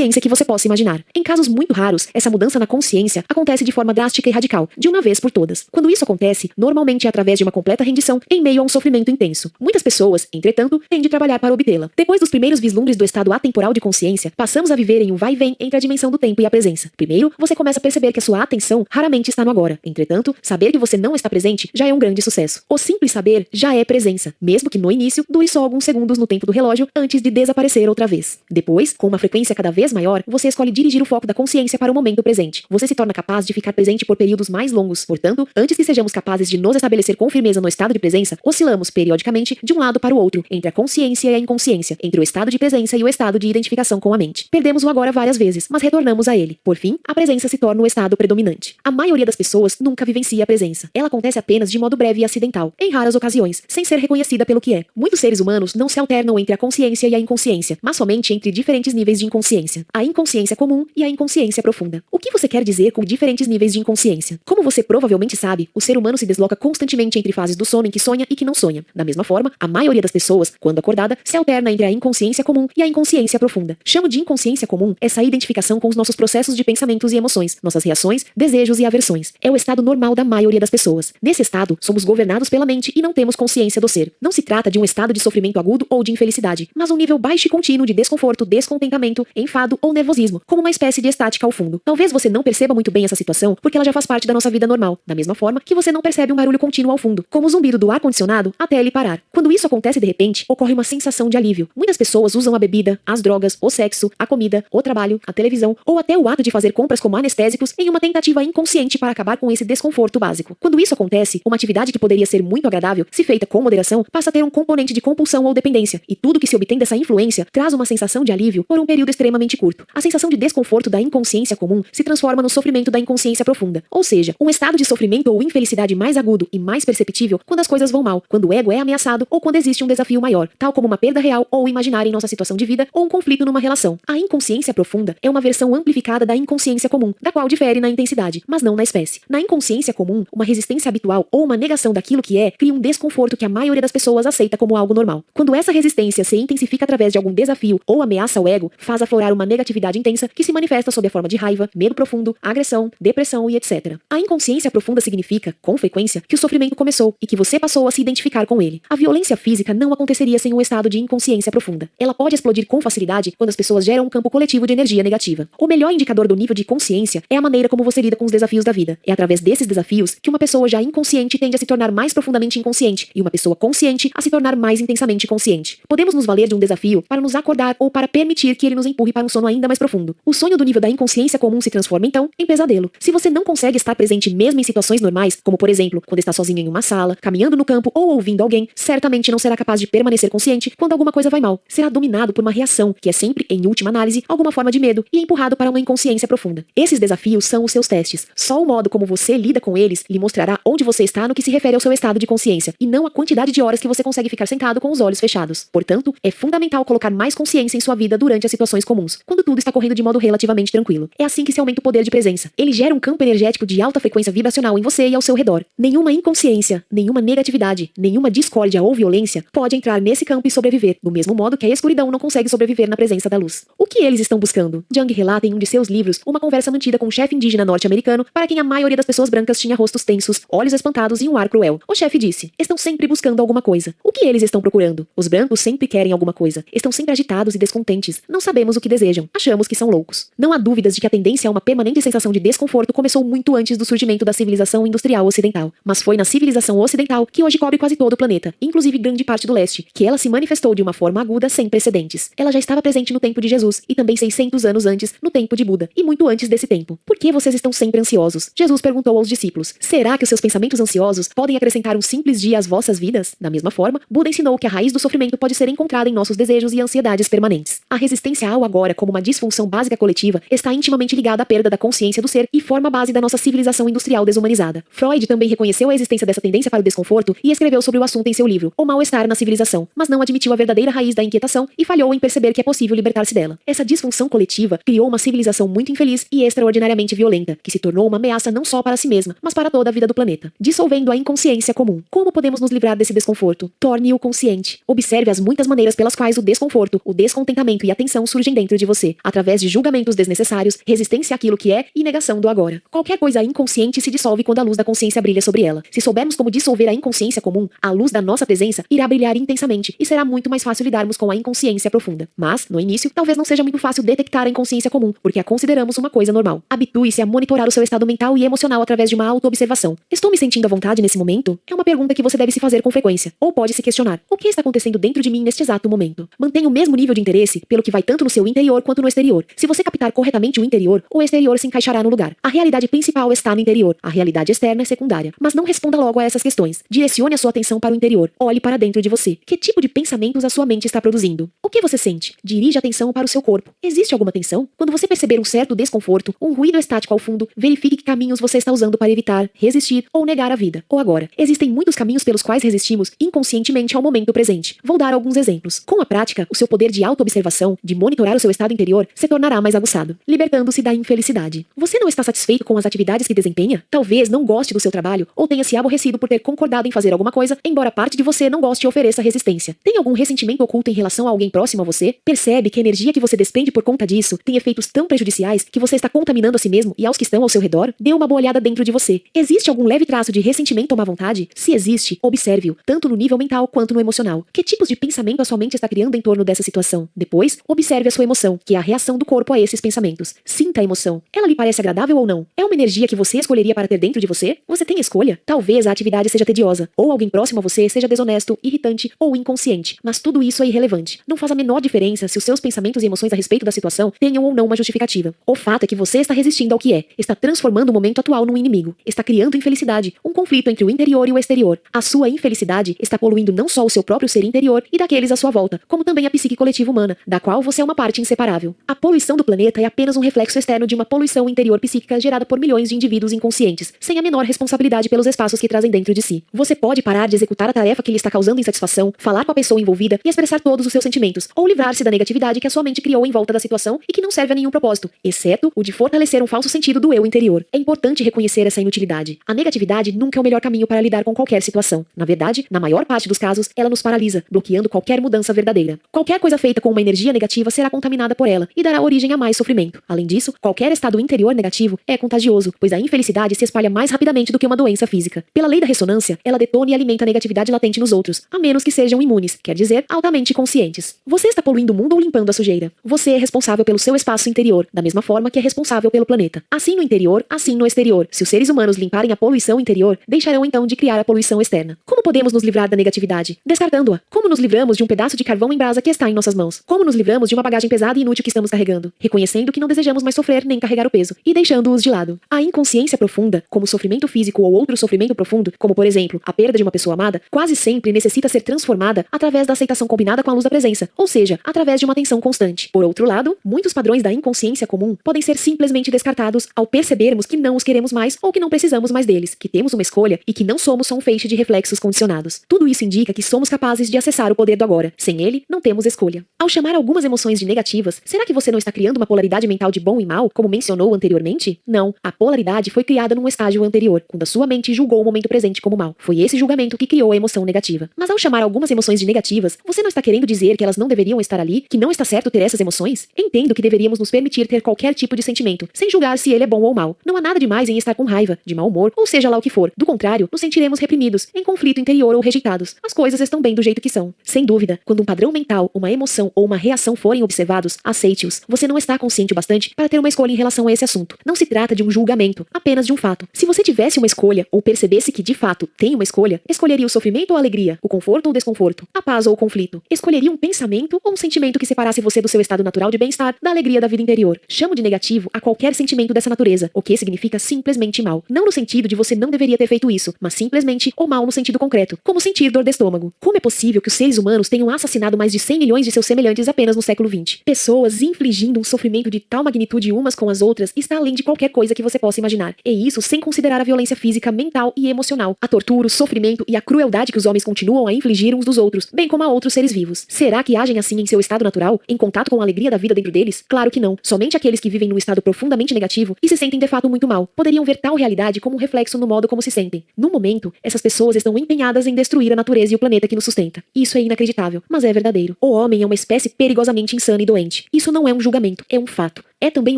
consciência que você possa imaginar. Em casos muito raros, essa mudança na consciência acontece de forma drástica e radical, de uma vez por todas. Quando isso acontece, normalmente é através de uma completa rendição em meio a um sofrimento intenso. Muitas pessoas, entretanto, têm de trabalhar para obtê-la. Depois dos primeiros vislumbres do estado atemporal de consciência, passamos a viver em um vai e vem entre a dimensão do tempo e a presença. Primeiro, você começa a perceber que a sua atenção raramente está no agora. Entretanto, saber que você não está presente já é um grande sucesso. O simples saber já é presença, mesmo que no início dure só alguns segundos no tempo do relógio antes de desaparecer outra vez. Depois, com uma frequência cada vez maior, você escolhe dirigir o foco da consciência para o momento presente. Você se torna capaz de ficar presente por períodos mais longos. Portanto, antes que sejamos capazes de nos estabelecer com firmeza no estado de presença, oscilamos periodicamente de um lado para o outro, entre a consciência e a inconsciência, entre o estado de presença e o estado de identificação com a mente. Perdemos o agora várias vezes, mas retornamos a ele. Por fim, a presença se torna o estado predominante. A maioria das pessoas nunca vivencia a presença. Ela acontece apenas de modo breve e acidental, em raras ocasiões, sem ser reconhecida pelo que é. Muitos seres humanos não se alternam entre a consciência e a inconsciência, mas somente entre diferentes níveis de inconsciência. A inconsciência comum e a inconsciência profunda. O que você quer dizer com diferentes níveis de inconsciência? Como você provavelmente sabe, o ser humano se desloca constantemente entre fases do sono em que sonha e que não sonha. Da mesma forma, a maioria das pessoas, quando acordada, se alterna entre a inconsciência comum e a inconsciência profunda. Chamo de inconsciência comum essa identificação com os nossos processos de pensamentos e emoções, nossas reações, desejos e aversões. É o estado normal da maioria das pessoas. Nesse estado, somos governados pela mente e não temos consciência do ser. Não se trata de um estado de sofrimento agudo ou de infelicidade, mas um nível baixo e contínuo de desconforto, descontentamento, enfado ou nervosismo, como uma espécie de estática ao fundo. Talvez você não perceba muito bem essa situação, porque ela já faz parte da nossa vida normal, da mesma forma que você não percebe um barulho contínuo ao fundo, como o zumbido do ar-condicionado até ele parar. Quando isso acontece de repente, ocorre uma sensação de alívio. Muitas pessoas usam a bebida, as drogas, o sexo, a comida, o trabalho, a televisão ou até o ato de fazer compras como anestésicos em uma tentativa inconsciente para acabar com esse desconforto básico. Quando isso acontece, uma atividade que poderia ser muito agradável, se feita com moderação, passa a ter um componente de compulsão ou dependência, e tudo que se obtém dessa influência traz uma sensação de alívio por um período extremamente curto. A sensação de desconforto da inconsciência comum se transforma no sofrimento da inconsciência profunda, ou seja, um estado de sofrimento ou infelicidade mais agudo e mais perceptível quando as coisas vão mal, quando o ego é ameaçado ou quando existe um desafio maior, tal como uma perda real ou imaginária em nossa situação de vida ou um conflito numa relação. A inconsciência profunda é uma versão amplificada da inconsciência comum, da qual difere na intensidade, mas não na espécie. Na inconsciência comum, uma resistência habitual ou uma negação daquilo que é cria um desconforto que a maioria das pessoas aceita como algo normal. Quando essa resistência se intensifica através de algum desafio ou ameaça ao ego, faz aflorar uma negatividade intensa que se manifesta sob a forma de raiva, medo profundo, agressão, depressão e etc. A inconsciência profunda significa, com frequência, que o sofrimento começou e que você passou a se identificar com ele. A violência física não aconteceria sem um estado de inconsciência profunda. Ela pode explodir com facilidade quando as pessoas geram um campo coletivo de energia negativa. O melhor indicador do nível de consciência é a maneira como você lida com os desafios da vida. É através desses desafios que uma pessoa já inconsciente tende a se tornar mais profundamente inconsciente e uma pessoa consciente a se tornar mais intensamente consciente. Podemos nos valer de um desafio para nos acordar ou para permitir que ele nos empurre para um sono ainda mais profundo. O sonho do nível da inconsciência comum se transforma então em pesadelo. Se você não consegue estar presente mesmo em situações normais, como por exemplo, quando está sozinho em uma sala, caminhando no campo ou ouvindo alguém, certamente não será capaz de permanecer consciente quando alguma coisa vai mal. Será dominado por uma reação, que é sempre, em última análise, alguma forma de medo e empurrado para uma inconsciência profunda. Esses desafios são os seus testes. Só o modo como você lida com eles lhe mostrará onde você está no que se refere ao seu estado de consciência, e não a quantidade de horas que você consegue ficar sentado com os olhos fechados. Portanto, é fundamental colocar mais consciência em sua vida durante as situações comuns, quando tudo está correndo de modo relativamente tranquilo. É assim que se aumenta o poder de presença. Ele gera um campo energético de alta frequência vibracional em você e ao seu redor. Nenhuma inconsciência, nenhuma negatividade, nenhuma discórdia ou violência pode entrar nesse campo e sobreviver, do mesmo modo que a escuridão não consegue sobreviver na presença da luz. O que eles estão buscando? Jung relata em um de seus livros uma conversa mantida com um chefe indígena norte-americano para quem a maioria das pessoas brancas tinha rostos tensos, olhos espantados e um ar cruel. O chefe disse: estão sempre buscando alguma coisa. O que eles estão procurando? Os brancos sempre querem alguma coisa. Estão sempre agitados e descontentes. Não sabemos o que desejam. Achamos que são loucos. Não há dúvidas de que a tendência a uma permanente sensação de desconforto começou muito antes do surgimento da civilização industrial ocidental. Mas foi na civilização ocidental, que hoje cobre quase todo o planeta, inclusive grande parte do leste, que ela se manifestou de uma forma aguda sem precedentes. Ela já estava presente no tempo de Jesus e também 600 anos antes, no tempo de Buda, e muito antes desse tempo. Por que vocês estão sempre ansiosos? Jesus perguntou aos discípulos: será que os seus pensamentos ansiosos podem acrescentar um simples dia às vossas vidas? Da mesma forma, Buda ensinou que a raiz do sofrimento pode ser encontrada em nossos desejos e ansiedades permanentes. A resistência ao agora como uma disfunção básica coletiva está intimamente ligada à perda da consciência do ser e forma a base da nossa civilização industrial desumanizada. Freud também reconheceu a existência dessa tendência para o desconforto e escreveu sobre o assunto em seu livro O Mal-Estar na Civilização, mas não admitiu a verdadeira raiz da inquietação e falhou em perceber que é possível libertar-se dela. Essa disfunção coletiva criou uma civilização muito infeliz e extraordinariamente violenta, que se tornou uma ameaça não só para si mesma, mas para toda a vida do planeta, dissolvendo a inconsciência comum. Como podemos nos livrar desse desconforto? Torne-o consciente. Observe as muitas maneiras pelas quais o desconforto, o descontentamento e a tensão surgem dentro de você, através de julgamentos desnecessários, resistência àquilo que é e negação do agora. Qualquer coisa inconsciente se dissolve quando a luz da consciência brilha sobre ela. Se soubermos como dissolver a inconsciência comum, a luz da nossa presença irá brilhar intensamente e será muito mais fácil lidarmos com a inconsciência profunda. Mas, no início, talvez não seja muito fácil detectar a inconsciência comum, porque a consideramos uma coisa normal. Habitue-se a monitorar o seu estado mental e emocional através de uma autoobservação. Estou me sentindo à vontade nesse momento? É uma pergunta que você deve se fazer com frequência. Ou pode se questionar: o que está acontecendo dentro de mim neste exato momento? Mantenha o mesmo nível de interesse pelo que vai tanto no seu interior quanto no exterior. Se você captar corretamente o interior exterior se encaixará no lugar. A realidade principal está no interior. A realidade externa é secundária. Mas não responda logo a essas questões. Direcione a sua atenção para o interior. Olhe para dentro de você. Que tipo de pensamentos a sua mente está produzindo? O que você sente? Dirija a atenção para o seu corpo. Existe alguma tensão? Quando você perceber um certo desconforto, um ruído estático ao fundo, verifique que caminhos você está usando para evitar, resistir ou negar a vida. Ou agora, existem muitos caminhos pelos quais resistimos inconscientemente ao momento presente. Vou dar alguns exemplos. Com a prática, o seu poder de autoobservação, de monitorar o seu estado interior, se tornará mais aguçado, libertando-se da infelicidade. Você não está satisfeito com as atividades que desempenha? Talvez não goste do seu trabalho ou tenha se aborrecido por ter concordado em fazer alguma coisa, embora parte de você não goste e ofereça resistência. Tem algum ressentimento oculto em relação a alguém próximo a você? Percebe que a energia que você desprende por conta disso tem efeitos tão prejudiciais que você está contaminando a si mesmo e aos que estão ao seu redor? Dê uma boa olhada dentro de você. Existe algum leve traço de ressentimento ou má vontade? Se existe, observe-o, tanto no nível mental quanto no emocional. Que tipos de pensamento a sua mente está criando em torno dessa situação? Depois, observe a sua emoção, que é a reação do corpo a esses pensamentos. Sinta a emoção. Ela lhe parece agradável ou não? É uma energia que você escolheria para ter dentro de você? Você tem escolha? Talvez a atividade seja tediosa, ou alguém próximo a você seja desonesto, irritante ou inconsciente. Mas tudo isso é irrelevante. Não faz a menor diferença se os seus pensamentos e emoções a respeito da situação tenham ou não uma justificativa. O fato é que você está resistindo ao que é, está transformando o momento atual num inimigo, está criando infelicidade, um conflito entre o interior e o exterior. A sua infelicidade está poluindo não só o seu próprio ser interior e daqueles à sua volta, como também a psique coletiva humana, da qual você é uma parte inseparável. A poluição do planeta é apenas um reflexo externo de uma poluição interior psíquica gerada por milhões de indivíduos inconscientes, sem a menor responsabilidade pelos espaços que trazem dentro de si. Você pode parar de executar a tarefa que lhe está causando insatisfação, falar com a pessoa envolvida e expressar todos os seus sentimentos, ou livrar-se da negatividade que a sua mente criou em volta da situação e que não serve a nenhum propósito, exceto o de fortalecer um falso sentido do eu interior. É importante reconhecer essa inutilidade. A negatividade nunca é o melhor caminho para lidar com qualquer situação. Na verdade, na maior parte dos casos, ela nos paralisa, bloqueando qualquer mudança verdadeira. Qualquer coisa feita com uma energia negativa será contaminada por ela e dará origem a mais sofrimento. Além disso, qualquer estado interior negativo é contagioso, pois a infelicidade se espalha mais rapidamente do que uma doença física. Pela lei da ressonância, ela detona e alimenta a negatividade latente nos outros, a menos que sejam imunes, quer dizer, altamente conscientes. Você está poluindo o mundo ou limpando a sujeira? Você é responsável pelo seu espaço interior, da mesma forma que é responsável pelo planeta. Assim no interior, assim no exterior. Se os seres humanos limparem a poluição interior, deixarão então de criar a poluição externa. Como podemos nos livrar da negatividade? Descartando-a. Como nos livramos de um pedaço de carvão em brasa que está em nossas mãos? Como nos livramos de uma bagagem pesada e inútil que estamos carregando? Reconhecendo que não desejamos mais sofrer nem carregar o peso, e deixando-os de lado. A inconsciência profunda, como sofrimento físico ou outro sofrimento profundo, como por exemplo, a perda de uma pessoa amada, quase sempre necessita ser transformada através da aceitação combinada com a luz da presença, ou seja, através de uma atenção constante. Por outro lado, muitos padrões da inconsciência comum podem ser simplesmente descartados ao percebermos que não os queremos mais ou que não precisamos mais deles, que temos uma escolha e que não somos só um feixe de reflexos condicionados. Tudo isso indica que somos capazes de acessar o poder do agora. Sem ele, não temos escolha. Ao chamar algumas emoções de negativas, será que você não está criando uma polaridade mental de bom e mal, como mencionou anteriormente? Não. A polaridade foi criada num estágio anterior, quando a sua mente julgou o momento presente como mal. Foi esse julgamento que criou a emoção negativa. Mas ao chamar algumas emoções de negativas, você não está querendo dizer que elas não deveriam estar ali, que não está certo ter essas emoções? Entendo que deveríamos nos permitir ter qualquer tipo de sentimento, sem julgar se ele é bom ou mal. Não há nada demais em estar com raiva, de mau humor, ou seja lá o que for. Do contrário, nos sentiremos reprimidos, em conflito interior ou rejeitados. As coisas estão bem do jeito que são. Sem dúvida, quando um padrão mental, uma emoção ou uma reação forem observados, aceite-os. Você não está consciente o bastante para ter uma escolha em relação a esse assunto. Não se trata de um julgamento, apenas de um fato. Se você tivesse uma escolha, ou percebesse que de fato tem uma escolha, escolheria o sofrimento ou a alegria, o conforto ou o desconforto, a paz ou o conflito. Escolheria um pensamento ou um sentimento que separasse você do seu estado natural de bem-estar, da alegria da vida interior. Chamo de negativo a qualquer sentimento dessa natureza, o que significa simplesmente mal. Não no sentido de você não deveria ter feito isso, mas simplesmente o mal no sentido concreto, como sentir dor de estômago. Como é possível que os seres humanos tenham assassinado mais de 100 milhões de seus semelhantes apenas no século XX? Pessoas infligindo um sofrimento de tal magnitude umas com as outras está além de qualquer coisa que você possa imaginar. E isso sem considerar a violência física, mental e emocional, a tortura, o sofrimento e a crueldade que os homens continuam a infligir uns dos outros, bem como a outros seres vivos. Será que agem assim em seu estado natural, em contato com a alegria da vida dentro deles? Claro que não. Somente aqueles que vivem num estado profundamente negativo e se sentem de fato muito mal, poderiam ver tal realidade como um reflexo no modo como se sentem. No momento, essas pessoas estão empenhadas em destruir a natureza e o planeta que nos sustenta. Isso é inacreditável, mas é verdadeiro. O homem é uma espécie perigosamente insana e doente. consciente. Isso não é um julgamento, é um fato. É também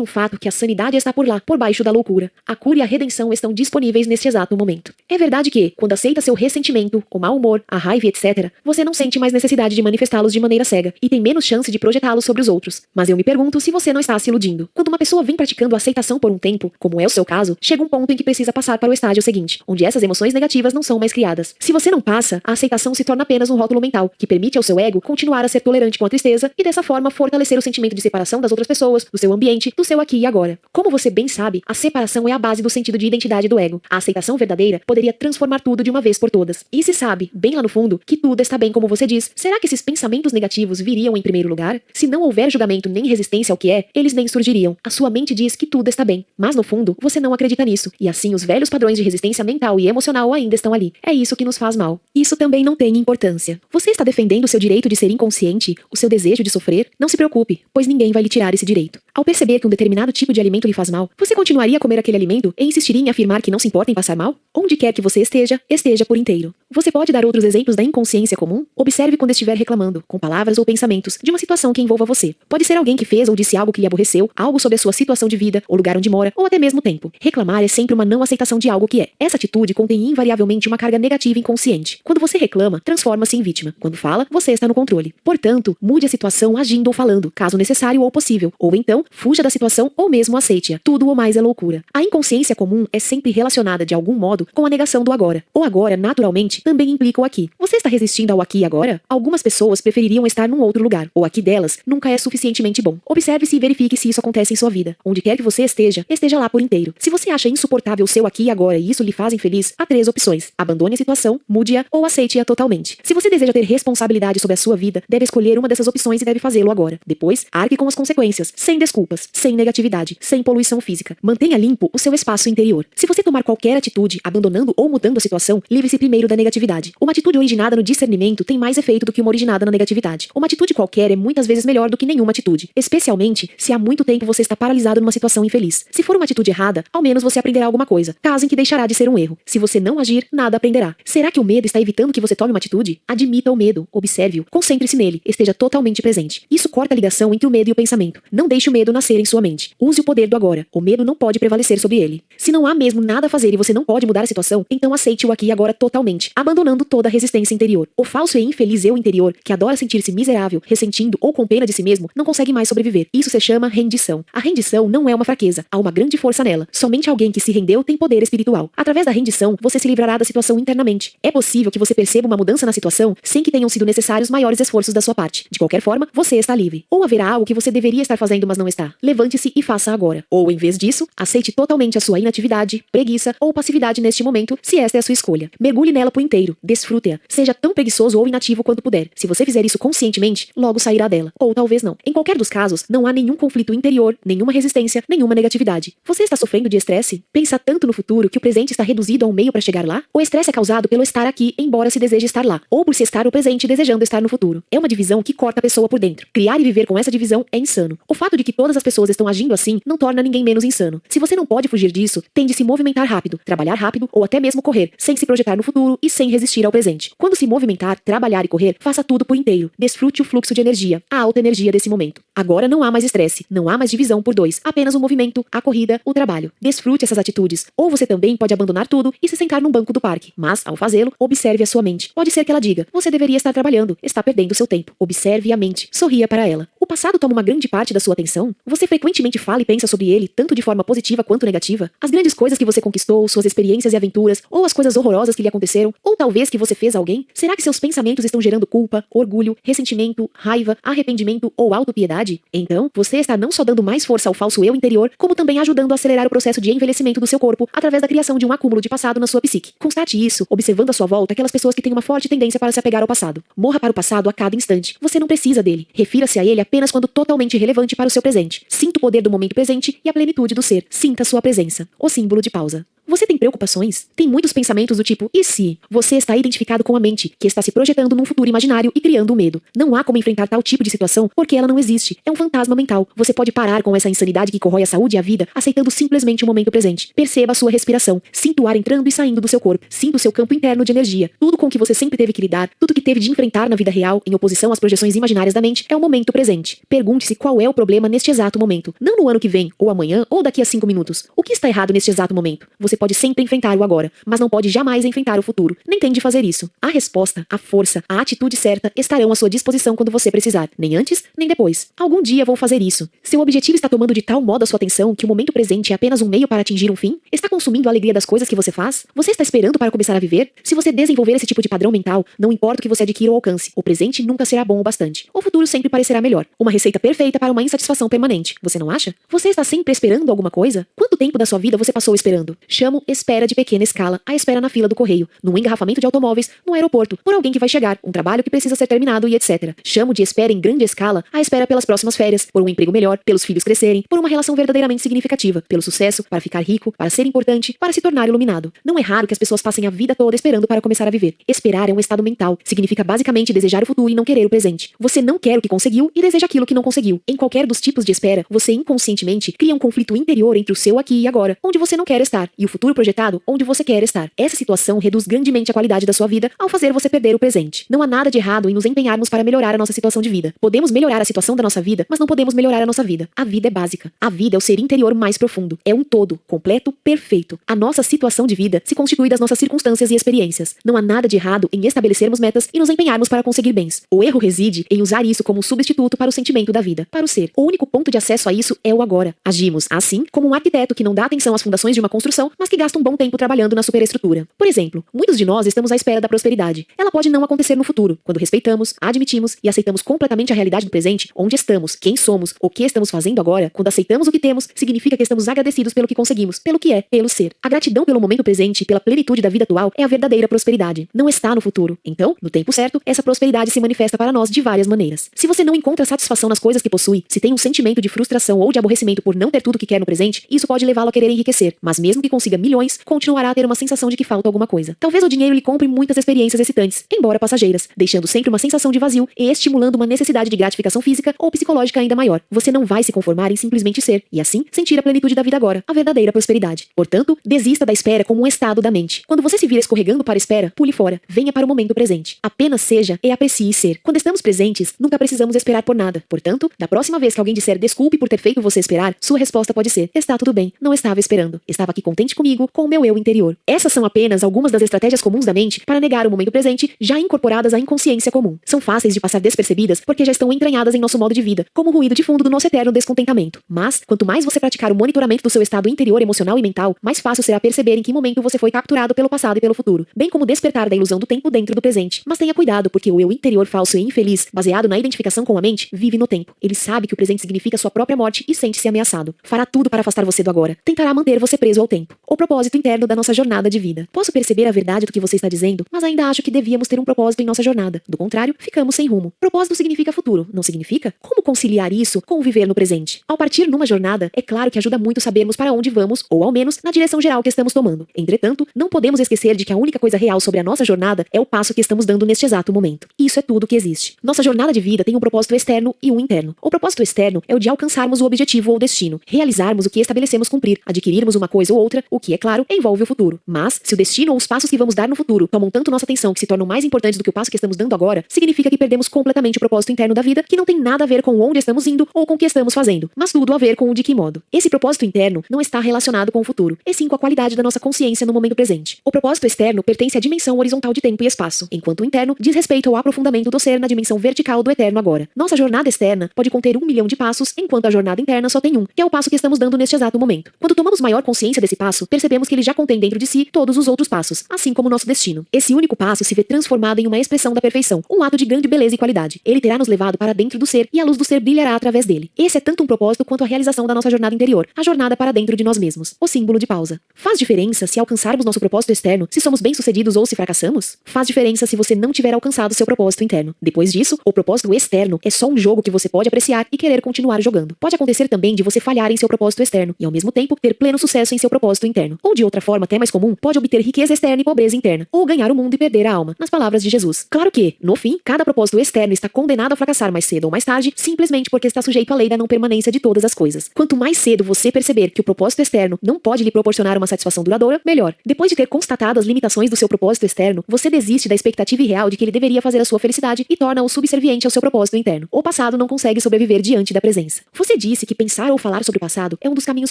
um fato que a sanidade está por lá, por baixo da loucura. A cura e a redenção estão disponíveis neste exato momento. É verdade que, quando aceita seu ressentimento, o mau humor, a raiva, etc., você não sente mais necessidade de manifestá-los de maneira cega e tem menos chance de projetá-los sobre os outros. Mas eu me pergunto se você não está se iludindo. Quando uma pessoa vem praticando a aceitação por um tempo, como é o seu caso, chega um ponto em que precisa passar para o estágio seguinte, onde essas emoções negativas não são mais criadas. Se você não passa, a aceitação se torna apenas um rótulo mental, que permite ao seu ego continuar a ser tolerante com a tristeza e dessa forma fortalecer o sentimento de separação das outras pessoas, do seu ambiente, do seu aqui e agora. Como você bem sabe, a separação é a base do sentido de identidade do ego. A aceitação verdadeira poderia transformar tudo de uma vez por todas. E se sabe, bem lá no fundo, que tudo está bem como você diz, será que esses pensamentos negativos viriam em primeiro lugar? Se não houver julgamento nem resistência ao que é, eles nem surgiriam. A sua mente diz que tudo está bem, mas no fundo, você não acredita nisso. E assim os velhos padrões de resistência mental e emocional ainda estão ali. É isso que nos faz mal. Isso também não tem importância. Você está defendendo o seu direito de ser inconsciente, o seu desejo de sofrer? Não se preocupe, pois ninguém vai lhe tirar esse direito. Ao perceber que um determinado tipo de alimento lhe faz mal, você continuaria a comer aquele alimento e insistiria em afirmar que não se importa em passar mal? Onde quer que você esteja, esteja por inteiro. Você pode dar outros exemplos da inconsciência comum? Observe quando estiver reclamando, com palavras ou pensamentos, de uma situação que envolva você. Pode ser alguém que fez ou disse algo que lhe aborreceu, algo sobre a sua situação de vida, o lugar onde mora, ou até mesmo tempo. Reclamar é sempre uma não aceitação de algo que é. Essa atitude contém invariavelmente uma carga negativa inconsciente. Quando você reclama, transforma-se em vítima. Quando fala, você está no controle. Portanto, mude a situação agindo ou falando, caso necessário ou possível. Ou então, fuja da situação ou mesmo aceite-a. Tudo ou mais é loucura. A inconsciência comum é sempre relacionada de algum modo com a negação do agora. O agora, naturalmente, também implica o aqui. Você está resistindo ao aqui e agora? Algumas pessoas prefeririam estar num outro lugar. O aqui delas nunca é suficientemente bom. Observe-se e verifique se isso acontece em sua vida. Onde quer que você esteja, esteja lá por inteiro. Se você acha insuportável o seu aqui e agora e isso lhe faz infeliz, há 3 opções. Abandone a situação, mude-a ou aceite-a totalmente. Se você deseja ter responsabilidade sobre a sua vida, deve escolher uma dessas opções e deve fazê-lo agora. Depois, arque com as consequências, sem desculpas, sem negatividade, sem poluição física. Mantenha limpo o seu espaço interior. Se você tomar qualquer atitude, abandonando ou mudando a situação, livre-se primeiro da negatividade. Uma atitude originada no discernimento tem mais efeito do que uma originada na negatividade. Uma atitude qualquer é muitas vezes melhor do que nenhuma atitude, especialmente se há muito tempo você está paralisado numa situação infeliz. Se for uma atitude errada, ao menos você aprenderá alguma coisa, caso em que deixará de ser um erro. Se você não agir, nada aprenderá. Será que o medo está evitando que você tome uma atitude? Admita o medo, observe-o, concentre-se nele, esteja totalmente presente. Isso corta a ligação entre o medo e o pensamento. Não deixe o medo nascer em sua mente. Use o poder do agora. O medo não pode prevalecer sobre ele. Se não há mesmo nada a fazer e você não pode mudar a situação, então aceite-o aqui e agora totalmente, abandonando toda a resistência interior. O falso e infeliz eu interior, que adora sentir-se miserável, ressentindo ou com pena de si mesmo, não consegue mais sobreviver. Isso se chama rendição. A rendição não é uma fraqueza, há uma grande força nela. Somente alguém que se rendeu tem poder espiritual. Através da rendição, você se livrará da situação internamente. É possível que você perceba uma mudança na situação sem que tenham sido necessários maiores esforços da sua parte. De qualquer forma, você está livre. Ou haverá algo que você deveria estar fazendo, mas não está. Levante-se e faça agora. Ou, em vez disso, aceite totalmente a sua inatividade, preguiça ou passividade neste momento, se esta é a sua escolha. Mergulhe nela por inteiro, desfrute-a. Seja tão preguiçoso ou inativo quanto puder. Se você fizer isso conscientemente, logo sairá dela. Ou talvez não. Em qualquer dos casos, não há nenhum conflito interior, nenhuma resistência, nenhuma negatividade. Você está sofrendo de estresse? Pensa tanto no futuro que o presente está reduzido a um meio para chegar lá? O estresse é causado pelo estar aqui, embora se deseje estar lá, ou por se estar no presente desejando estar no futuro. É uma divisão que corta a pessoa por dentro. Criar e viver com essa divisão é insano. O fato de que todas as pessoas estão agindo assim não torna ninguém menos insano. Se você não pode fugir disso, tende a se movimentar rápido, trabalhar rápido ou até mesmo correr, sem se projetar no futuro e sem resistir ao presente. Quando se movimentar, trabalhar e correr, faça tudo por inteiro. Desfrute o fluxo de energia, a alta energia desse momento. Agora não há mais estresse, não há mais divisão por 2, apenas o movimento, a corrida, o trabalho. Desfrute essas atitudes. Ou você também pode abandonar tudo e se sentar num banco do parque. Mas, ao fazê-lo, observe a sua mente. Pode ser que ela diga, você deveria estar trabalhando, está perdendo seu tempo. Observe a mente, sorria para ela. O passado toma uma grande parte da sua atenção? Você frequentemente fala e pensa sobre ele, tanto de forma positiva quanto negativa? As grandes coisas que você conquistou, suas experiências e aventuras, ou as coisas horrorosas que lhe aconteceram, ou talvez que você fez a alguém? Será que seus pensamentos estão gerando culpa, orgulho, ressentimento, raiva, arrependimento ou autopiedade? Então, você está não só dando mais força ao falso eu interior, como também ajudando a acelerar o processo de envelhecimento do seu corpo através da criação de um acúmulo de passado na sua psique. Constate isso, observando à sua volta aquelas pessoas que têm uma forte tendência para se apegar ao passado. Morra para o passado a cada instante. Você não precisa dele. Refira-se a ele apenas quando totalmente relevante para o seu presente. Sinta o poder do momento presente e a plenitude do ser. Sinta sua presença. O símbolo de pausa. Você tem preocupações? Tem muitos pensamentos do tipo, e se? Você está identificado com a mente, que está se projetando num futuro imaginário e criando o medo. Não há como enfrentar tal tipo de situação, porque ela não existe. É um fantasma mental. Você pode parar com essa insanidade que corrói a saúde e a vida, aceitando simplesmente o momento presente. Perceba a sua respiração. Sinta o ar entrando e saindo do seu corpo. Sinta o seu campo interno de energia. Tudo com que você sempre teve que lidar, tudo que teve de enfrentar na vida real, em oposição às projeções imaginárias da mente, é o momento presente. Pergunte-se qual é o problema neste exato momento. Não no ano que vem, ou amanhã, ou daqui a 5 minutos. O que está errado neste exato momento? Você pode sempre enfrentar o agora, mas não pode jamais enfrentar o futuro. Nem tem de fazer isso. A resposta, a força, a atitude certa estarão à sua disposição quando você precisar. Nem antes, nem depois. Algum dia vou fazer isso. Seu objetivo está tomando de tal modo a sua atenção que o momento presente é apenas um meio para atingir um fim? Está consumindo a alegria das coisas que você faz? Você está esperando para começar a viver? Se você desenvolver esse tipo de padrão mental, não importa o que você adquira ou alcance, o presente nunca será bom o bastante. O futuro sempre parecerá melhor. Uma receita perfeita para uma insatisfação permanente. Você não acha? Você está sempre esperando alguma coisa? Quanto tempo da sua vida você passou esperando? Chamo espera de pequena escala, a espera na fila do correio, num engarrafamento de automóveis, no aeroporto, por alguém que vai chegar, um trabalho que precisa ser terminado e etc. Chamo de espera em grande escala a espera pelas próximas férias, por um emprego melhor, pelos filhos crescerem, por uma relação verdadeiramente significativa, pelo sucesso, para ficar rico, para ser importante, para se tornar iluminado. Não é raro que as pessoas passem a vida toda esperando para começar a viver. Esperar é um estado mental. Significa basicamente desejar o futuro e não querer o presente. Você não quer o que conseguiu e deseja aquilo que não conseguiu. Em qualquer dos tipos de espera, você inconscientemente cria um conflito interior entre o seu aqui e agora, onde você não quer estar, e o futuro projetado, onde você quer estar. Essa situação reduz grandemente a qualidade da sua vida ao fazer você perder o presente. Não há nada de errado em nos empenharmos para melhorar a nossa situação de vida. Podemos melhorar a situação da nossa vida, mas não podemos melhorar a nossa vida. A vida é básica. A vida é o ser interior mais profundo. É um todo, completo, perfeito. A nossa situação de vida se constitui das nossas circunstâncias e experiências. Não há nada de errado em estabelecermos metas e nos empenharmos para conseguir bens. O erro reside em usar isso como um substituto para o sentimento da vida, para o ser. O único ponto de acesso a isso é o agora. Agimos, assim, como um arquiteto que não dá atenção às fundações de uma construção, mas que gasta um bom tempo trabalhando na superestrutura. Por exemplo, muitos de nós estamos à espera da prosperidade. Ela pode não acontecer no futuro, quando respeitamos, admitimos e aceitamos completamente a realidade do presente, onde estamos, quem somos, o que estamos fazendo agora. Quando aceitamos o que temos, significa que estamos agradecidos pelo que conseguimos, pelo que é, pelo ser. A gratidão pelo momento presente e pela plenitude da vida atual é a verdadeira prosperidade. Não está no futuro. Então, no tempo certo, essa prosperidade se manifesta para nós de várias maneiras. Se você não encontra satisfação nas coisas que possui, se tem um sentimento de frustração ou de aborrecimento por não ter tudo que quer no presente, isso pode levá-lo a querer enriquecer. Mas mesmo que consiga milhões, continuará a ter uma sensação de que falta alguma coisa. Talvez o dinheiro lhe compre muitas experiências excitantes, embora passageiras, deixando sempre uma sensação de vazio e estimulando uma necessidade de gratificação física ou psicológica ainda maior. Você não vai se conformar em simplesmente ser, e assim, sentir a plenitude da vida agora, a verdadeira prosperidade. Portanto, desista da espera como um estado da mente. Quando você se vira escorregando para a espera, pule fora. Venha para o momento presente. Apenas seja e aprecie ser. Quando estamos presentes, nunca precisamos esperar por nada. Portanto, da próxima vez que alguém disser desculpe por ter feito você esperar, sua resposta pode ser: está tudo bem, não estava esperando. Estava aqui contente comigo, com o meu eu interior. Essas são apenas algumas das estratégias comuns da mente para negar o momento presente, já incorporadas à inconsciência comum. São fáceis de passar despercebidas porque já estão entranhadas em nosso modo de vida, como o ruído de fundo do nosso eterno descontentamento. Mas, quanto mais você praticar o monitoramento do seu estado interior emocional e mental, mais fácil será perceber em que momento você foi capturado pelo passado e pelo futuro, bem como despertar da ilusão do tempo dentro do presente. Mas tenha cuidado, porque o eu interior falso e infeliz, baseado na identificação com a mente, vive no tempo. Ele sabe que o presente significa sua própria morte e sente-se ameaçado. Fará tudo para afastar você do agora. Tentará manter você preso ao tempo. O propósito interno da nossa jornada de vida. Posso perceber a verdade do que você está dizendo, mas ainda acho que devíamos ter um propósito em nossa jornada. Do contrário, ficamos sem rumo. Propósito significa futuro, não significa? Como conciliar isso com o viver no presente? Ao partir numa jornada, é claro que ajuda muito sabermos para onde vamos, ou ao menos na direção geral que estamos tomando. Entretanto, não podemos esquecer de que a única coisa real sobre a nossa jornada é o passo que estamos dando neste exato momento. Isso é tudo que existe. Nossa jornada de vida tem um propósito externo e um interno. O propósito externo é o de alcançarmos o objetivo ou destino, realizarmos o que estabelecemos cumprir, adquirirmos uma coisa ou outra, o que, é claro, envolve o futuro. Mas, se o destino ou os passos que vamos dar no futuro tomam tanto nossa atenção que se tornam mais importantes do que o passo que estamos dando agora, significa que perdemos completamente o propósito interno da vida, que não tem nada a ver com onde estamos indo ou com o que estamos fazendo, mas tudo a ver com o de que modo. Esse propósito interno não está relacionado com o futuro, e sim com a qualidade da nossa consciência no momento presente. O propósito externo pertence à dimensão horizontal de tempo e espaço, enquanto o interno diz respeito ao aprofundamento do ser na dimensão vertical do eterno agora. Nossa jornada externa pode conter 1 milhão de passos, enquanto a jornada interna só tem um, que é o passo que estamos dando neste exato momento. Quando tomamos maior consciência desse passo, percebemos que ele já contém dentro de si todos os outros passos, assim como o nosso destino. Esse único passo se vê transformado em uma expressão da perfeição, um ato de grande beleza e qualidade. Ele terá nos levado para dentro do ser e a luz do ser brilhará através dele. Esse é tanto um propósito quanto a realização da nossa jornada interior, a jornada para dentro de nós mesmos. O símbolo de pausa. Faz diferença se alcançarmos nosso propósito externo, se somos bem-sucedidos ou se fracassamos? Faz diferença se você não tiver alcançado seu propósito interno. Depois disso, o propósito externo é só um jogo que você pode apreciar e querer continuar jogando. Pode acontecer também de você falhar em seu propósito externo e, ao mesmo tempo, ter pleno sucesso em seu propósito interno. Ou de outra forma até mais comum, pode obter riqueza externa e pobreza interna. Ou ganhar o mundo e perder a alma, nas palavras de Jesus. Claro que, no fim, cada propósito externo está condenado a fracassar mais cedo ou mais tarde, simplesmente porque está sujeito à lei da não permanência de todas as coisas. Quanto mais cedo você perceber que o propósito externo não pode lhe proporcionar uma satisfação duradoura, melhor. Depois de ter constatado as limitações do seu propósito externo, você desiste da expectativa irreal de que ele deveria fazer a sua felicidade e torna-o subserviente ao seu propósito interno. O passado não consegue sobreviver diante da presença. Você disse que pensar ou falar sobre o passado é um dos caminhos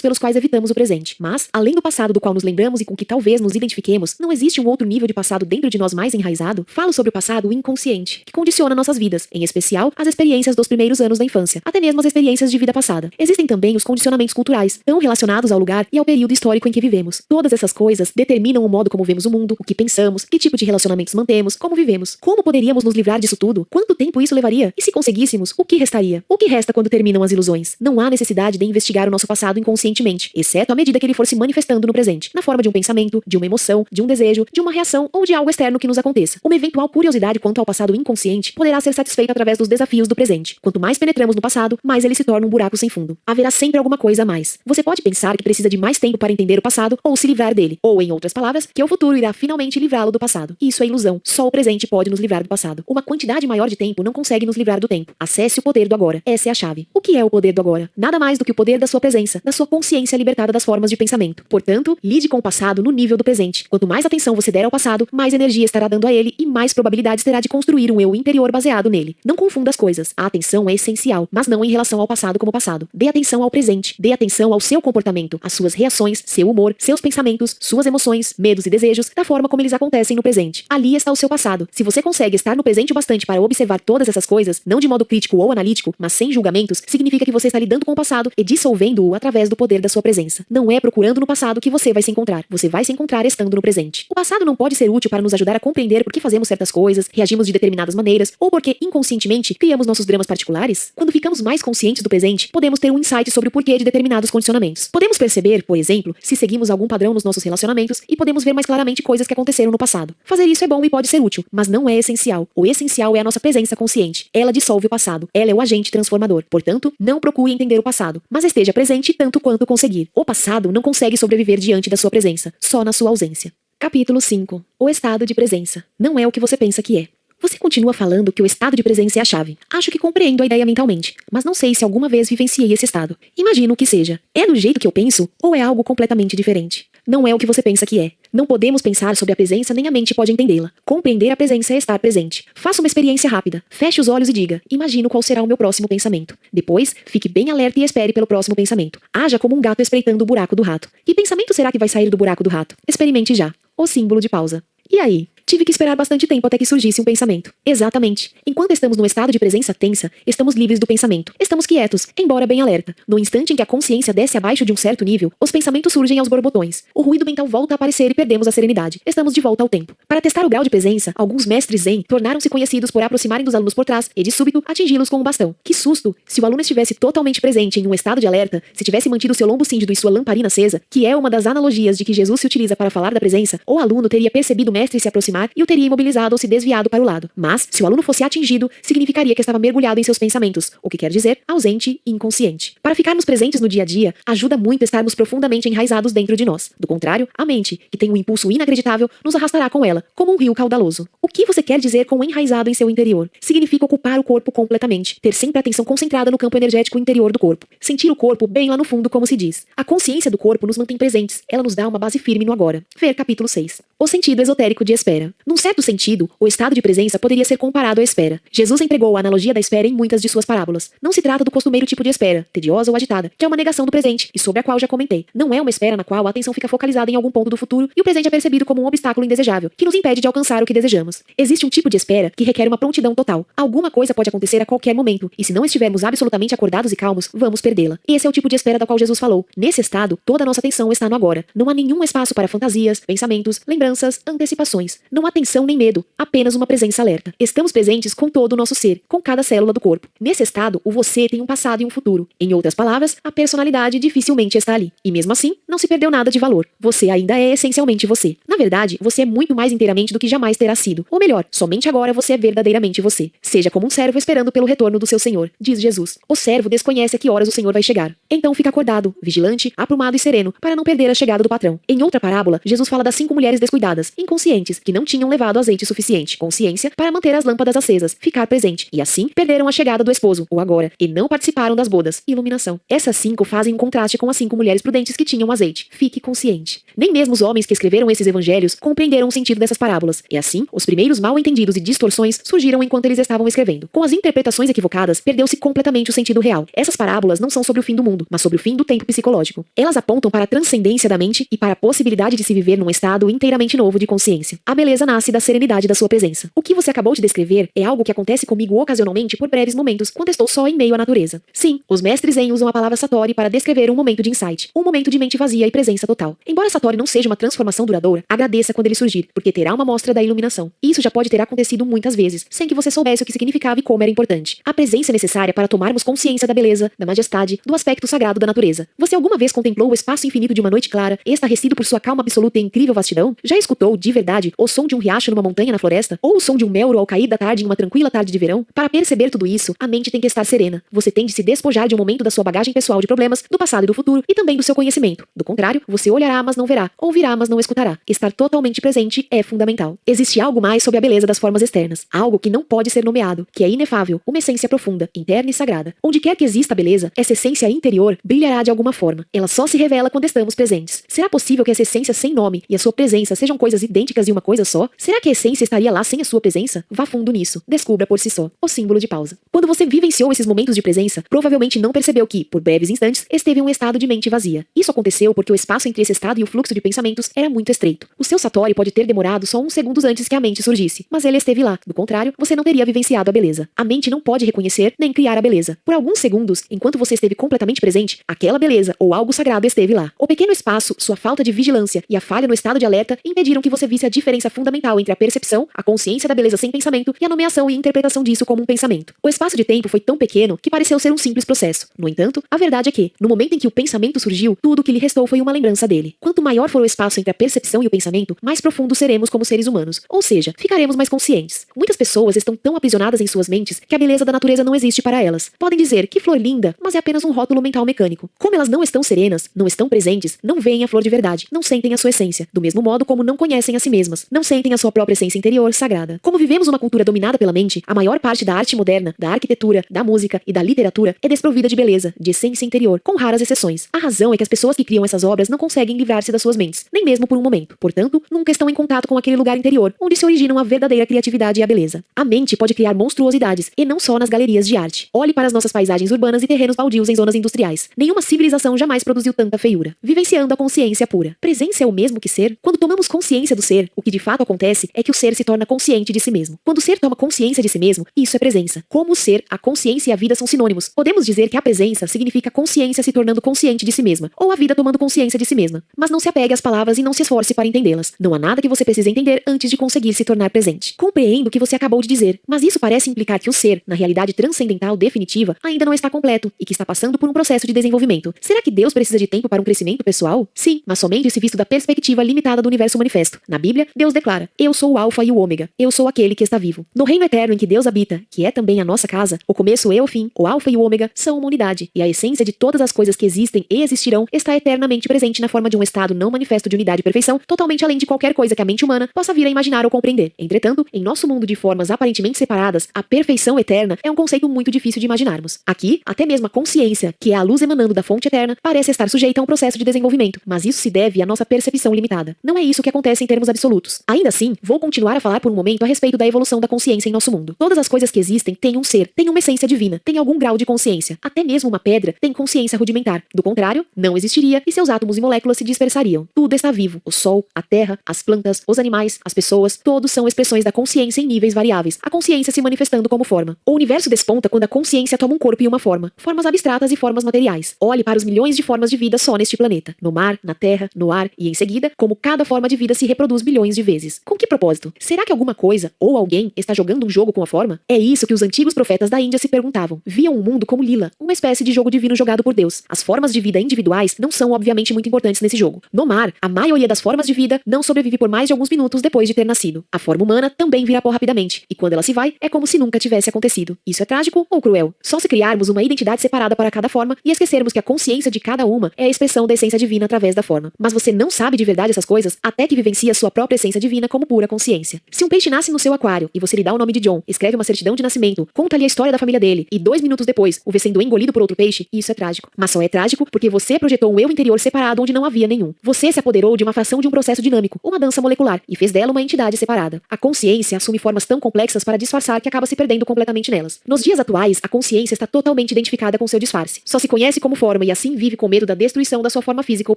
pelos quais evitamos o presente. Mas, além do passado do qual nos lembramos e com que talvez nos identifiquemos, não existe um outro nível de passado dentro de nós mais enraizado? Falo sobre o passado inconsciente, que condiciona nossas vidas, em especial as experiências dos primeiros anos da infância, até mesmo as experiências de vida passada. Existem também os condicionamentos culturais, tão relacionados ao lugar e ao período histórico em que vivemos. Todas essas coisas determinam o modo como vemos o mundo, o que pensamos, que tipo de relacionamentos mantemos, como vivemos. Como poderíamos nos livrar disso tudo? Quanto tempo isso levaria? E se conseguíssemos, o que restaria? O que resta quando terminam as ilusões? Não há necessidade de investigar o nosso passado inconscientemente, exceto à medida que ele for se manifestando no presente, na forma de um pensamento, de uma emoção, de um desejo, de uma reação ou de algo externo que nos aconteça. Uma eventual curiosidade quanto ao passado inconsciente poderá ser satisfeita através dos desafios do presente. Quanto mais penetramos no passado, mais ele se torna um buraco sem fundo. Haverá sempre alguma coisa a mais. Você pode pensar que precisa de mais tempo para entender o passado ou se livrar dele, ou, em outras palavras, que o futuro irá finalmente livrá-lo do passado. Isso é ilusão. Só o presente pode nos livrar do passado. Uma quantidade maior de tempo não consegue nos livrar do tempo. Acesse o poder do agora. Essa é a chave. O que é o poder do agora? Nada mais do que o poder da sua presença, da sua consciência libertada das formas de pensamento. Portanto, lide com o passado no nível do presente. Quanto mais atenção você der ao passado, mais energia estará dando a ele e mais probabilidades terá de construir um eu interior baseado nele. Não confunda as coisas. A atenção é essencial, mas não em relação ao passado como passado. Dê atenção ao presente. Dê atenção ao seu comportamento, às suas reações, seu humor, seus pensamentos, suas emoções, medos e desejos, da forma como eles acontecem no presente. Ali está o seu passado. Se você consegue estar no presente o bastante para observar todas essas coisas, não de modo crítico ou analítico, mas sem julgamentos, significa que você está lidando com o passado e dissolvendo-o através do poder da sua presença. Não é procurando no passado que você vai se encontrar. Você vai se encontrar estando no presente. O passado não pode ser útil para nos ajudar a compreender por que fazemos certas coisas, reagimos de determinadas maneiras, ou porque, inconscientemente, criamos nossos dramas particulares. Quando ficamos mais conscientes do presente, podemos ter um insight sobre o porquê de determinados condicionamentos. Podemos perceber, por exemplo, se seguimos algum padrão nos nossos relacionamentos e podemos ver mais claramente coisas que aconteceram no passado. Fazer isso é bom e pode ser útil, mas não é essencial. O essencial é a nossa presença consciente. Ela dissolve o passado. Ela é o agente transformador. Portanto, não procure entender o passado, mas esteja presente tanto quanto conseguir. O passado não consegue sobreviver diante da sua presença, só na sua ausência. Capítulo 5. O estado de presença. Não é o que você pensa que é. Você continua falando que o estado de presença é a chave. Acho que compreendo a ideia mentalmente, mas não sei se alguma vez vivenciei esse estado. Imagino que seja. É do jeito que eu penso ou é algo completamente diferente? Não é o que você pensa que é. Não podemos pensar sobre a presença nem a mente pode entendê-la. Compreender a presença é estar presente. Faça uma experiência rápida. Feche os olhos e diga: imagino qual será o meu próximo pensamento. Depois, fique bem alerta e espere pelo próximo pensamento. Haja como um gato espreitando o buraco do rato. Que pensamento será que vai sair do buraco do rato? Experimente já. O símbolo de pausa. E aí? Tive que esperar bastante tempo até que surgisse um pensamento. Exatamente. Enquanto estamos num estado de presença tensa, estamos livres do pensamento. Estamos quietos, embora bem alerta. No instante em que a consciência desce abaixo de um certo nível, os pensamentos surgem aos borbotões. O ruído mental volta a aparecer e perdemos a serenidade. Estamos de volta ao tempo. Para testar o grau de presença, alguns mestres zen tornaram-se conhecidos por aproximarem dos alunos por trás e, de súbito, atingi-los com um bastão. Que susto! Se o aluno estivesse totalmente presente em um estado de alerta, se tivesse mantido seu lombo cíndido e sua lamparina acesa, que é uma das analogias de que Jesus se utiliza para falar da presença, o aluno teria percebido o mestre se aproximar e o teria imobilizado ou se desviado para o lado. Mas, se o aluno fosse atingido, significaria que estava mergulhado em seus pensamentos, o que quer dizer ausente e inconsciente. Para ficarmos presentes no dia a dia, ajuda muito estarmos profundamente enraizados dentro de nós. Do contrário, a mente, que tem um impulso inacreditável, nos arrastará com ela, como um rio caudaloso. O que você quer dizer com enraizado em seu interior? Significa ocupar o corpo completamente, ter sempre a atenção concentrada no campo energético interior do corpo, sentir o corpo bem lá no fundo, como se diz. A consciência do corpo nos mantém presentes, ela nos dá uma base firme no agora. Ver capítulo 6. O sentido esotérico de espera. Num certo sentido, o estado de presença poderia ser comparado à espera. Jesus empregou a analogia da espera em muitas de suas parábolas. Não se trata do costumeiro tipo de espera, tediosa ou agitada, que é uma negação do presente, e sobre a qual já comentei. Não é uma espera na qual a atenção fica focalizada em algum ponto do futuro e o presente é percebido como um obstáculo indesejável, que nos impede de alcançar o que desejamos. Existe um tipo de espera que requer uma prontidão total. Alguma coisa pode acontecer a qualquer momento, e se não estivermos absolutamente acordados e calmos, vamos perdê-la. Esse é o tipo de espera da qual Jesus falou. Nesse estado, toda a nossa atenção está no agora. Não há nenhum espaço para fantasias, pensamentos, lembranças, antecipações. Não há tensão nem medo, apenas uma presença alerta. Estamos presentes com todo o nosso ser, com cada célula do corpo. Nesse estado, o você tem um passado e um futuro. Em outras palavras, a personalidade dificilmente está ali. E mesmo assim, não se perdeu nada de valor. Você ainda é essencialmente você. Na verdade, você é muito mais inteiramente do que jamais terá sido. Ou melhor, somente agora você é verdadeiramente você. Seja como um servo esperando pelo retorno do seu Senhor, diz Jesus. O servo desconhece a que horas o Senhor vai chegar. Então fica acordado, vigilante, aprumado e sereno, para não perder a chegada do patrão. Em outra parábola, Jesus fala das 5 mulheres descuidadas, inconscientes, que não tinham levado azeite suficiente, consciência, para manter as lâmpadas acesas, ficar presente, e assim perderam a chegada do esposo, o agora, e não participaram das bodas, iluminação. Essas 5 fazem um contraste com as 5 mulheres prudentes que tinham azeite. Fique consciente. Nem mesmo os homens que escreveram esses evangelhos compreenderam o sentido dessas parábolas, e assim, os primeiros mal-entendidos e distorções surgiram enquanto eles estavam escrevendo. Com as interpretações equivocadas, perdeu-se completamente o sentido real. Essas parábolas não são sobre o fim do mundo, mas sobre o fim do tempo psicológico. Elas apontam para a transcendência da mente e para a possibilidade de se viver num estado inteiramente novo de consciência. A beleza nasce da serenidade da sua presença. O que você acabou de descrever é algo que acontece comigo ocasionalmente por breves momentos, quando estou só em meio à natureza. Sim, os mestres Zen usam a palavra Satori para descrever um momento de insight, um momento de mente vazia e presença total. Embora Satori não seja uma transformação duradoura, agradeça quando ele surgir, porque terá uma mostra da iluminação. Isso já pode ter acontecido muitas vezes, sem que você soubesse o que significava e como era importante. A presença é necessária para tomarmos consciência da beleza, da majestade, do aspecto sagrado da natureza. Você alguma vez contemplou o espaço infinito de uma noite clara, estarrecido por sua calma absoluta e incrível vastidão? Já escutou, de verdade, o som de um riacho numa montanha na floresta? Ou o som de um melro ao cair da tarde em uma tranquila tarde de verão? Para perceber tudo isso, a mente tem que estar serena. Você tem de se despojar de um momento da sua bagagem pessoal de problemas, do passado e do futuro, e também do seu conhecimento. Do contrário, você olhará, mas não verá, ouvirá, mas não escutará. Estar totalmente presente é fundamental. Existe algo mais sobre a beleza das formas externas, algo que não pode ser nomeado, que é inefável, uma essência profunda, interna e sagrada. Onde quer que exista a beleza, essa essência interior brilhará de alguma forma. Ela só se revela quando estamos presentes. Será possível que essa essência sem nome e a sua presença sejam coisas idênticas e uma coisa só? Será que a essência estaria lá sem a sua presença? Vá fundo nisso. Descubra por si só. O símbolo de pausa. Quando você vivenciou esses momentos de presença, provavelmente não percebeu que, por breves instantes, esteve em um estado de mente vazia. Isso aconteceu porque o espaço entre esse estado e o fluxo de pensamentos era muito estreito. O seu Satori pode ter demorado só uns segundos antes que a mente surgisse, mas ele esteve lá. Do contrário, você não teria vivenciado a beleza. A mente não pode reconhecer nem criar a beleza. Por alguns segundos, enquanto você esteve completamente presente, aquela beleza ou algo sagrado esteve lá. O pequeno espaço, sua falta de vigilância e a falha no estado de alerta impediram que você visse a diferença fundamental entre a percepção, a consciência da beleza sem pensamento e a nomeação e interpretação disso como um pensamento. O espaço de tempo foi tão pequeno que pareceu ser um simples processo. No entanto, a verdade é que, no momento em que o pensamento surgiu, tudo o que lhe restou foi uma lembrança dele. Quanto maior for o espaço entre a percepção e o pensamento, mais profundo seremos como seres humanos, ou seja, ficaremos mais conscientes. Muitas pessoas estão tão aprisionadas em suas mentes que a beleza da natureza não existe para elas. Podem dizer que flor linda, mas é apenas um rótulo mental mecânico. Como elas não estão serenas, não estão presentes, não veem a flor de verdade, não sentem a sua essência, do mesmo modo como não conhecem a si mesmas, não sentem a sua própria essência interior sagrada. Como vivemos uma cultura dominada pela mente, a maior parte da arte moderna, da arquitetura, da música e da literatura é desprovida de beleza, de essência interior, com raras exceções. A razão é que as pessoas que criam essas obras não conseguem livrar-se das suas mentes, nem mesmo por um momento. Portanto, nunca estão em contato com aquele lugar interior, onde se originam a verdadeira criatividade e a beleza. A mente pode criar monstruosidades, e não só nas galerias de arte. Olhe para as nossas paisagens urbanas e terrenos baldios em zonas industriais. Nenhuma civilização jamais produziu tanta feiura. Vivenciando a consciência pura. Presença é o mesmo que ser? Quando tomamos consciência do ser, o que de fato acontece é que o ser se torna consciente de si mesmo. Quando o ser toma consciência de si mesmo, isso é presença. Como o ser, a consciência e a vida são sinônimos. Podemos dizer que a presença significa consciência se tornando consciente de si mesma, ou a vida tomando consciência de si mesma. Mas não se apegue às palavras e não se esforce para entendê-las. Não há nada que você precise entender antes de conseguir se tornar presente. Compreendo o que você acabou de dizer, mas isso parece implicar que o ser, na realidade transcendental definitiva, ainda não está completo e que está passando por um processo de desenvolvimento. Será que Deus precisa de tempo para um crescimento pessoal? Sim, mas somente se visto da perspectiva limitada do universo manifesto. Na Bíblia, Deus declara: Eu sou o Alfa e o Ômega. Eu sou aquele que está vivo. No reino eterno em que Deus habita, que é também a nossa casa, o começo e o fim, o Alfa e o Ômega, são uma unidade, e a essência de todas as coisas que existem e existirão está eternamente presente na forma de um estado não manifesto de unidade e perfeição, totalmente além de qualquer coisa que a mente humana possa vir a imaginar ou compreender. Entretanto, em nosso mundo de formas aparentemente separadas, a perfeição eterna é um conceito muito difícil de imaginarmos. Aqui, até mesmo a consciência, que é a luz emanando da fonte eterna, parece estar sujeita a um processo de desenvolvimento, mas isso se deve à nossa percepção limitada. Não é isso que acontece em termos absolutos. Ainda assim, vou continuar a falar por um momento a respeito da evolução da consciência em nosso mundo. Todas as coisas que existem têm um ser, têm uma essência divina, têm algum grau de consciência. Até mesmo uma pedra tem consciência rudimentar. Do contrário, não existiria e seus átomos e moléculas se dispersariam. Tudo está vivo. O sol, a terra, as plantas, os animais, as pessoas, todos são expressões da consciência em níveis variáveis. A consciência se manifestando como forma. O universo desponta quando a consciência toma um corpo e uma forma. Formas abstratas e formas materiais. Olhe para os milhões de formas de vida só neste planeta. No mar, na terra, no ar e em seguida, como cada forma de vida se reproduz bilhões de vezes. vezes. Com que propósito? Será que alguma coisa ou alguém está jogando um jogo com a forma? É isso que os antigos profetas da Índia se perguntavam. Viam o mundo como lila, uma espécie de jogo divino jogado por Deus. As formas de vida individuais não são obviamente muito importantes nesse jogo. No mar, a maioria das formas de vida não sobrevive por mais de alguns minutos depois de ter nascido. A forma humana também vira pó rapidamente, e quando ela se vai, é como se nunca tivesse acontecido. Isso é trágico ou cruel? Só se criarmos uma identidade separada para cada forma e esquecermos que a consciência de cada uma é a expressão da essência divina através da forma. Mas você não sabe de verdade essas coisas até que vivencia sua própria essência divina como pura consciência. Se um peixe nasce no seu aquário e você lhe dá o nome de John, escreve uma certidão de nascimento, conta-lhe a história da família dele e 2 minutos depois o vê sendo engolido por outro peixe, isso é trágico. Mas só é trágico porque você projetou um eu interior separado onde não havia nenhum. Você se apoderou de uma fração de um processo dinâmico, uma dança molecular, e fez dela uma entidade separada. A consciência assume formas tão complexas para disfarçar que acaba se perdendo completamente nelas. Nos dias atuais, a consciência está totalmente identificada com seu disfarce. Só se conhece como forma e assim vive com medo da destruição da sua forma física ou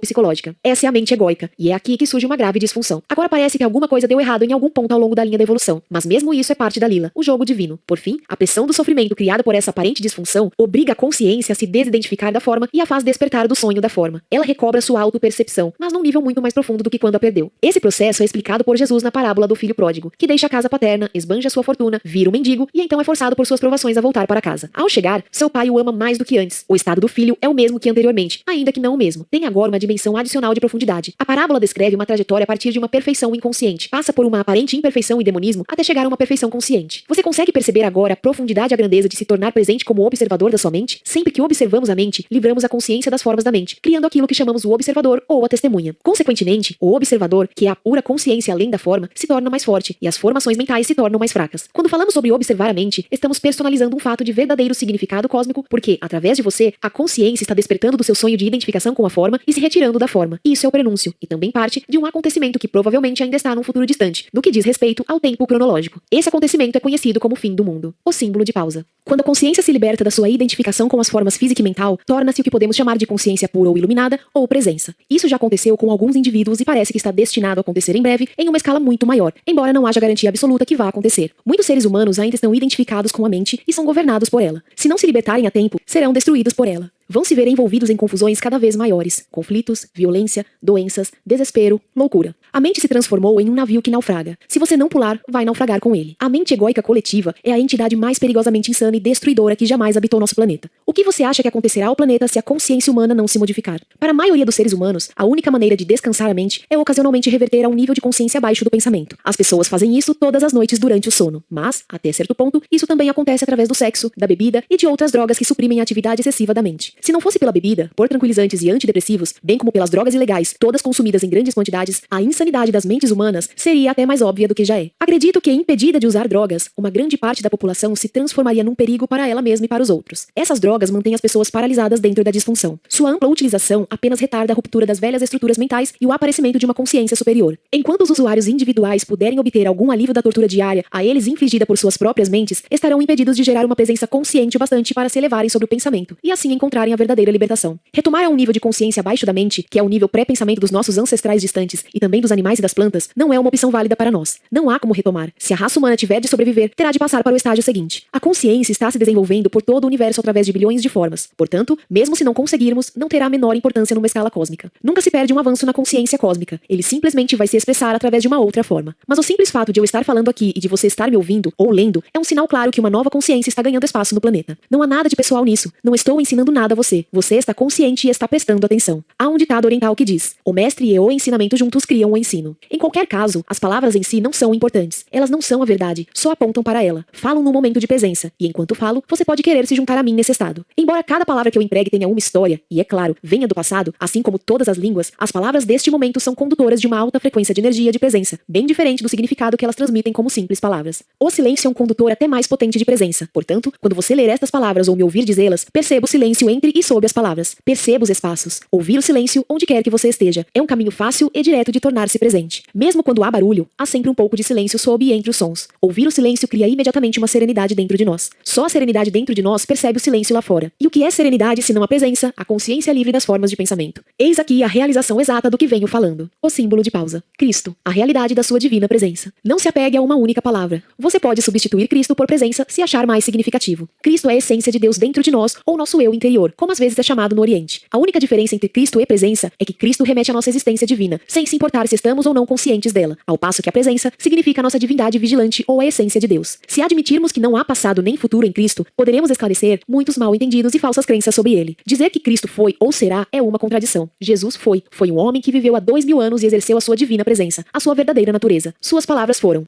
psicológica. Essa é a mente egóica, e é aqui que surge uma grave disfunção. Agora parece que alguma coisa deu errado em algum ponto ao longo da linha da evolução, mas mesmo isso é parte da lila, o jogo divino. Por fim, a pressão do sofrimento criada por essa aparente disfunção obriga a consciência a se desidentificar da forma e a faz despertar do sonho da forma. Ela recobra sua autopercepção, mas num nível muito mais profundo do que quando a perdeu. Esse processo é explicado por Jesus na parábola do filho pródigo, que deixa a casa paterna, esbanja sua fortuna, vira um mendigo e então é forçado por suas provações a voltar para casa. Ao chegar, seu pai o ama mais do que antes. O estado do filho é o mesmo que anteriormente, ainda que não o mesmo. Tem agora uma dimensão adicional de profundidade. A parábola descreve uma trajetória a partir de uma perfeição inconsciente. Passa por uma aparente imperfeição e demonismo até chegar a uma perfeição consciente. Você consegue perceber agora a profundidade e a grandeza de se tornar presente como observador da sua mente? Sempre que observamos a mente, livramos a consciência das formas da mente, criando aquilo que chamamos o observador ou a testemunha. Consequentemente, o observador, que é a pura consciência além da forma, se torna mais forte e as formações mentais se tornam mais fracas. Quando falamos sobre observar a mente, estamos personalizando um fato de verdadeiro significado cósmico, porque, através de você, a consciência está despertando do seu sonho de identificação com a forma e se retirando da forma. Isso é o prenúncio, e também parte de um acontecimento que provavelmente ainda está num futuro distante, no que diz respeito ao tempo cronológico. Esse acontecimento é conhecido como fim do mundo, o símbolo de pausa. Quando a consciência se liberta da sua identificação com as formas física e mental, torna-se o que podemos chamar de consciência pura ou iluminada, ou presença. Isso já aconteceu com alguns indivíduos e parece que está destinado a acontecer em breve, em uma escala muito maior, embora não haja garantia absoluta que vá acontecer. Muitos seres humanos ainda estão identificados com a mente e são governados por ela. Se não se libertarem a tempo, serão destruídos por ela. Vão se ver envolvidos em confusões cada vez maiores, conflitos, violência, doenças, desespero, loucura. A mente se transformou em um navio que naufraga. Se você não pular, vai naufragar com ele. A mente egóica coletiva é a entidade mais perigosamente insana e destruidora que jamais habitou nosso planeta. O que você acha que acontecerá ao planeta se a consciência humana não se modificar? Para a maioria dos seres humanos, a única maneira de descansar a mente é ocasionalmente reverter a um nível de consciência abaixo do pensamento. As pessoas fazem isso todas as noites durante o sono, mas, até certo ponto, isso também acontece através do sexo, da bebida e de outras drogas que suprimem a atividade excessiva da mente. Se não fosse pela bebida, por tranquilizantes e antidepressivos, bem como pelas drogas ilegais, todas consumidas em grandes quantidades, a insanidade das mentes humanas seria até mais óbvia do que já é. Acredito que, impedida de usar drogas, uma grande parte da população se transformaria num perigo para ela mesma e para os outros. Essas drogas mantêm as pessoas paralisadas dentro da disfunção. Sua ampla utilização apenas retarda a ruptura das velhas estruturas mentais e o aparecimento de uma consciência superior. Enquanto os usuários individuais puderem obter algum alívio da tortura diária a eles infligida por suas próprias mentes, estarão impedidos de gerar uma presença consciente o bastante para se elevarem sobre o pensamento e assim encontrarem a verdadeira libertação. Retomar a um nível de consciência abaixo da mente, que é o nível pré-pensamento dos nossos ancestrais distantes e também dos animais e das plantas, não é uma opção válida para nós. Não há como retomar. Se a raça humana tiver de sobreviver, terá de passar para o estágio seguinte. A consciência está se desenvolvendo por todo o universo através de bilhões de formas. Portanto, mesmo se não conseguirmos, não terá a menor importância numa escala cósmica. Nunca se perde um avanço na consciência cósmica. Ele simplesmente vai se expressar através de uma outra forma. Mas o simples fato de eu estar falando aqui e de você estar me ouvindo ou lendo é um sinal claro que uma nova consciência está ganhando espaço no planeta. Não há nada de pessoal nisso. Não estou ensinando nada a você. Você está consciente e está prestando atenção. Há um ditado oriental que diz: o mestre e o ensinamento juntos criam o ensino. Em qualquer caso, as palavras em si não são importantes. Elas não são a verdade, só apontam para ela. Falam no momento de presença, e enquanto falo, você pode querer se juntar a mim nesse estado. Embora cada palavra que eu empregue tenha uma história, e é claro, venha do passado, assim como todas as línguas, as palavras deste momento são condutoras de uma alta frequência de energia de presença, bem diferente do significado que elas transmitem como simples palavras. O silêncio é um condutor até mais potente de presença. Portanto, quando você ler estas palavras ou me ouvir dizê-las, perceba o silêncio entre e sob as palavras. Perceba os espaços. Ouvir o silêncio onde quer que você esteja é um caminho fácil e direto de tornar-se presente. Mesmo quando há barulho, há sempre um pouco de silêncio sob e entre os sons. Ouvir o silêncio cria imediatamente uma serenidade dentro de nós. Só a serenidade dentro de nós percebe o silêncio lá fora. E o que é serenidade se não a presença, a consciência livre das formas de pensamento? Eis aqui a realização exata do que venho falando. O símbolo de pausa. Cristo, a realidade da sua divina presença. Não se apegue a uma única palavra. Você pode substituir Cristo por presença se achar mais significativo. Cristo é a essência de Deus dentro de nós ou nosso eu interior, como às vezes é chamado no Oriente. A única diferença entre Cristo e presença é que Cristo remete à nossa existência divina, sem se importar se estamos ou não conscientes dela, ao passo que a presença significa a nossa divindade vigilante ou a essência de Deus. Se admitirmos que não há passado nem futuro em Cristo, poderemos esclarecer muitos mal-entendidos e falsas crenças sobre ele. Dizer que Cristo foi ou será é uma contradição. Jesus foi um homem que viveu há 2000 anos e exerceu a sua divina presença, a sua verdadeira natureza. Suas palavras foram: